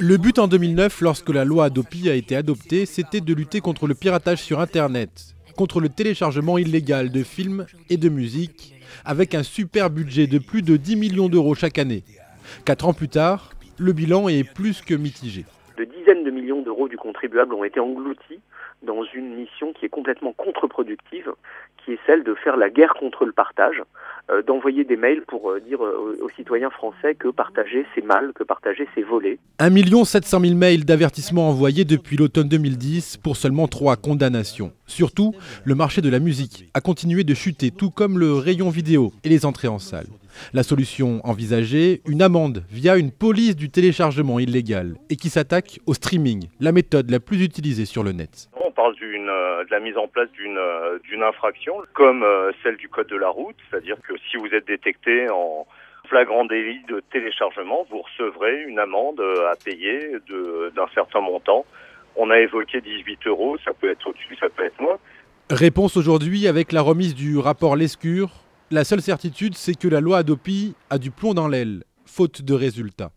Le but en 2009, lorsque la loi Hadopi a été adoptée, c'était de lutter contre le piratage sur Internet, contre le téléchargement illégal de films et de musique, avec un super budget de plus de 10 millions d'euros chaque année. 4 ans plus tard, le bilan est plus que mitigé. De dizaines de millions d'euros du contribuable ont été engloutis dans une mission qui est complètement contre-productive, qui est celle de faire la guerre contre le partage, d'envoyer des mails pour dire aux citoyens français que partager c'est mal, que partager c'est voler. 1 700 000 mails d'avertissement envoyés depuis l'automne 2010 pour seulement 3 condamnations. Surtout, le marché de la musique a continué de chuter, tout comme le rayon vidéo et les entrées en salle. La solution envisagée, une amende via une police du téléchargement illégal et qui s'attaque au streaming, la méthode la plus utilisée sur le net. On parle de la mise en place d'une infraction comme celle du code de la route, c'est-à-dire que si vous êtes détecté en flagrant délit de téléchargement, vous recevrez une amende à payer d'un certain montant. On a évoqué 18 €, ça peut être au-dessus, ça peut être moins. Réponse aujourd'hui avec la remise du rapport Lescure. La seule certitude, c'est que la loi Hadopi a du plomb dans l'aile, faute de résultats.